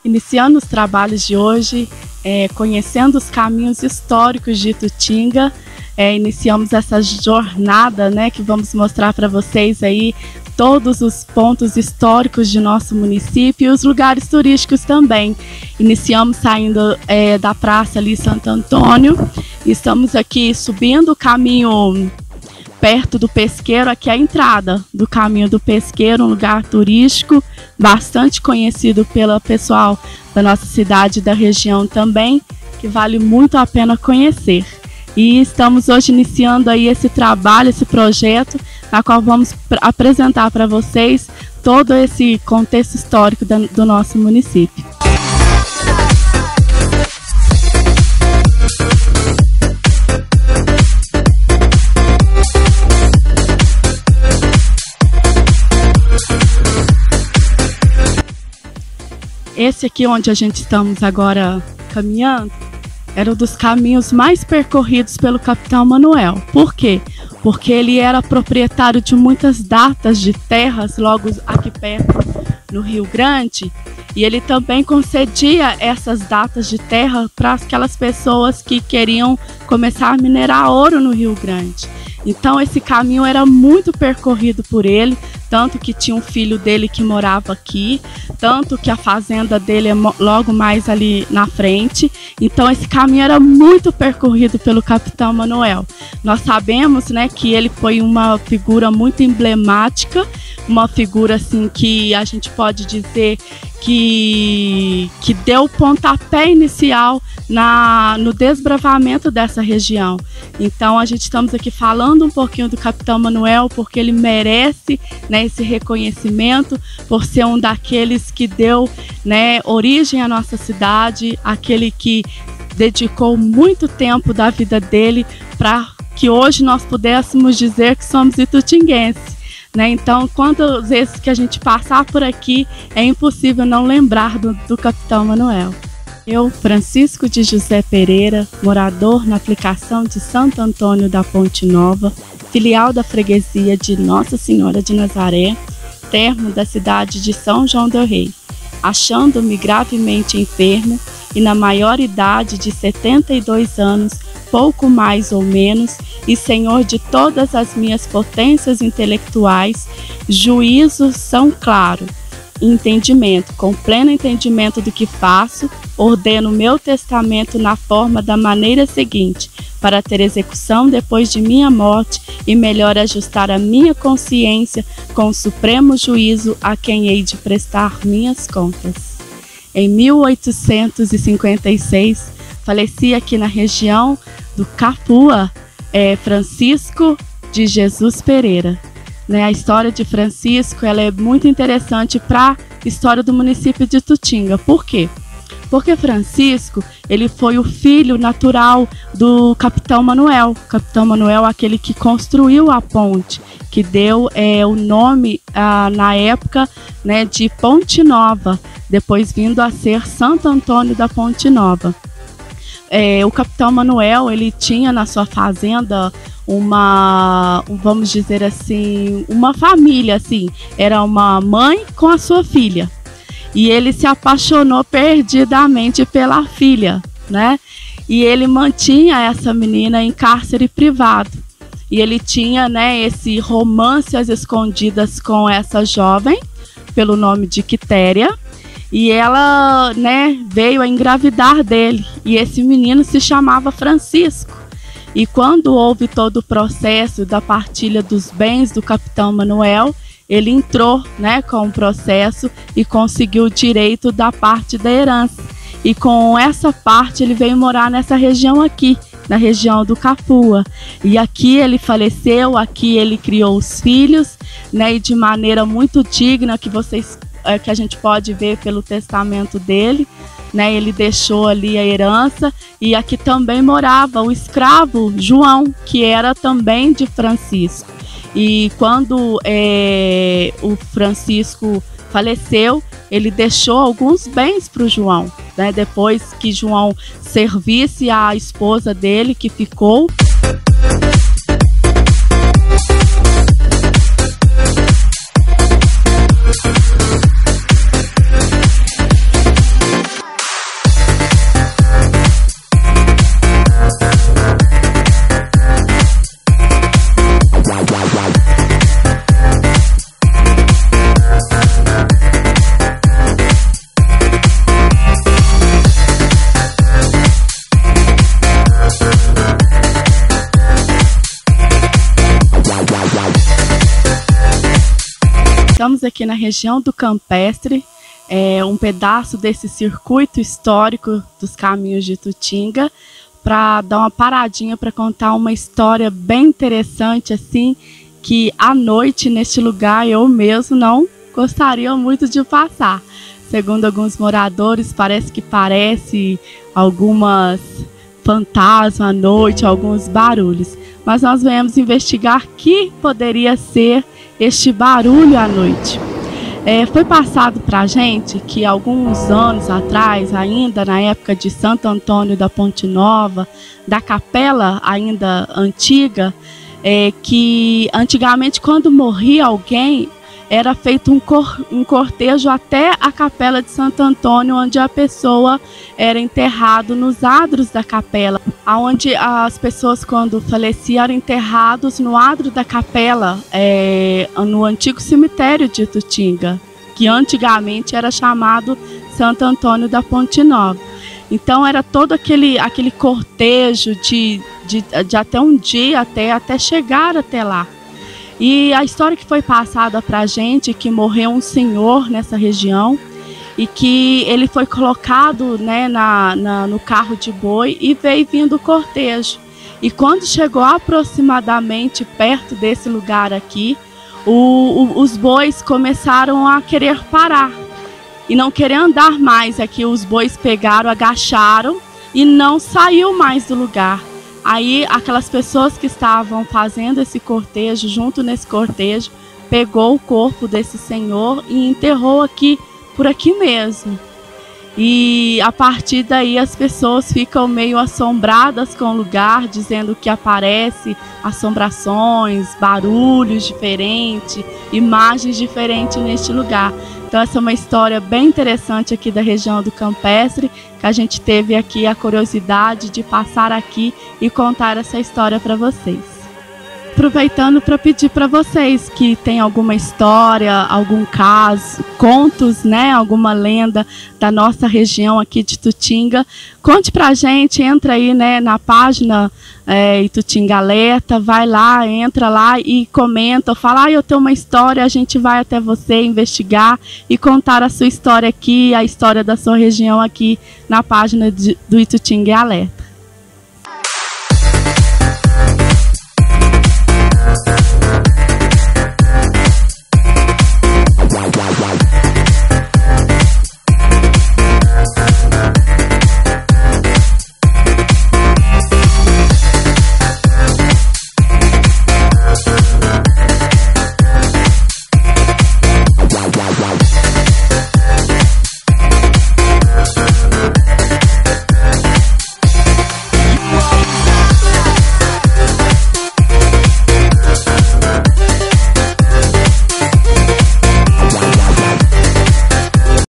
Iniciando os trabalhos de hoje, conhecendo os caminhos históricos de Itutinga, iniciamos essa jornada, né, que vamos mostrar para vocês aí todos os pontos históricos de nosso município e os lugares turísticos também. Iniciamos saindo da praça ali Santo Antônio, estamos aqui subindo o caminho perto do Pesqueiro. Aqui é a entrada do caminho do Pesqueiro, um lugar turístico bastante conhecido pelo pessoal da nossa cidade e da região também, que vale muito a pena conhecer. E estamos hoje iniciando aí esse trabalho, esse projeto, na qual vamos apresentar para vocês todo esse contexto histórico do nosso município. Esse aqui onde a gente estamos agora caminhando era um dos caminhos mais percorridos pelo capitão Manuel. Por quê? Porque ele era proprietário de muitas datas de terras logo aqui perto no Rio Grande, e ele também concedia essas datas de terra para aquelas pessoas que queriam começar a minerar ouro no Rio Grande. Então esse caminho era muito percorrido por ele, tanto que tinha um filho dele que morava aqui, tanto que a fazenda dele é logo mais ali na frente. Então esse caminho era muito percorrido pelo capitão Manuel. Nós sabemos, né, que ele foi uma figura muito emblemática, uma figura assim que a gente pode dizer que deu o pontapé inicial no desbravamento dessa região. Então a gente estamos aqui falando um pouquinho do capitão Manuel, porque ele merece, né, esse reconhecimento por ser um daqueles que deu, né, origem à nossa cidade, aquele que dedicou muito tempo da vida dele para que hoje nós pudéssemos dizer que somos itutinguenses, né? Então, quantas vezes que a gente passar por aqui, é impossível não lembrar do capitão Manuel. Eu, Francisco de José Pereira, morador na aplicação de Santo Antônio da Ponte Nova, filial da freguesia de Nossa Senhora de Nazaré, termo da cidade de São João del Rei, achando-me gravemente enfermo e na maior idade de 72 anos, pouco mais ou menos, e senhor de todas as minhas potências intelectuais, juízos são claro, entendimento, com pleno entendimento do que faço, ordeno meu testamento na forma da maneira seguinte, para ter execução depois de minha morte e melhor ajustar a minha consciência com o supremo juízo a quem hei de prestar minhas contas. Em 1856, faleci aqui na região do Capua, Francisco de Jesus Pereira. Né, a história de Francisco ela é muito interessante para a história do município de Itutinga. Por quê? Porque Francisco ele foi o filho natural do capitão Manuel. O capitão Manuel, aquele que construiu a ponte, que deu o nome na época, né, de Ponte Nova, depois vindo a ser Santo Antônio da Ponte Nova. O capitão Manuel ele tinha na sua fazenda vamos dizer assim, uma família, assim, era uma mãe com a sua filha, e ele se apaixonou perdidamente pela filha, né? E ele mantinha essa menina em cárcere privado, e ele tinha, né, esse romance às escondidas com essa jovem, pelo nome de Quitéria, e ela, né, veio a engravidar dele, e esse menino se chamava Francisco. E quando houve todo o processo da partilha dos bens do capitão Manuel, ele entrou, né, com o processo e conseguiu o direito da parte da herança. E com essa parte ele veio morar nessa região aqui, na região do Capua. E aqui ele faleceu, aqui ele criou os filhos, né, e de maneira muito digna que a gente pode ver pelo testamento dele. Né, ele deixou ali a herança, e aqui também morava o escravo João, que era também de Francisco. E quando o Francisco faleceu, ele deixou alguns bens para o João, né, depois que João servisse a esposa dele, que ficou. estamos aqui na região do Campestre, um pedaço desse circuito histórico dos caminhos de Itutinga, para dar uma paradinha para contar uma história bem interessante, assim, que à noite neste lugar eu mesmo não gostaria muito de passar. Segundo alguns moradores, parece algumas fantasmas à noite, alguns barulhos. Mas nós viemos investigar que poderia ser este barulho à noite. Foi passado para a gente que alguns anos atrás, ainda na época de Santo Antônio da Ponte Nova, da capela ainda antiga, que antigamente quando morria alguém, era feito um cortejo até a capela de Santo Antônio, onde a pessoa era enterrada nos adros da capela, onde as pessoas, quando faleciam, eram enterrados no adro da capela, no antigo cemitério de Itutinga, que antigamente era chamado Santo Antônio da Ponte Nova. Então era todo aquele cortejo de até um dia, até chegar até lá. E a história que foi passada para a gente, que morreu um senhor nessa região e que ele foi colocado, né, no carro de boi e veio vindo o cortejo. E quando chegou aproximadamente perto desse lugar aqui, os bois começaram a querer parar e não querer andar mais. Aqui os bois pegaram, agacharam e não saiu mais do lugar. Aí aquelas pessoas que estavam fazendo esse cortejo, junto nesse cortejo, pegou o corpo desse senhor e enterrou aqui, por aqui mesmo. E a partir daí as pessoas ficam meio assombradas com o lugar, dizendo que aparece assombrações, barulhos diferentes, imagens diferentes neste lugar. Então essa é uma história bem interessante aqui da região do Campestre, que a gente teve aqui a curiosidade de passar aqui e contar essa história para vocês. Aproveitando para pedir para vocês que tem alguma história, algum caso, contos, né, alguma lenda da nossa região aqui de Itutinga, conte para a gente, entra aí, né, na página Itutinga Alerta, vai lá, entra lá e comenta, fala, eu tenho uma história, a gente vai até você investigar e contar a sua história aqui, a história da sua região aqui na página do Itutinga Alerta.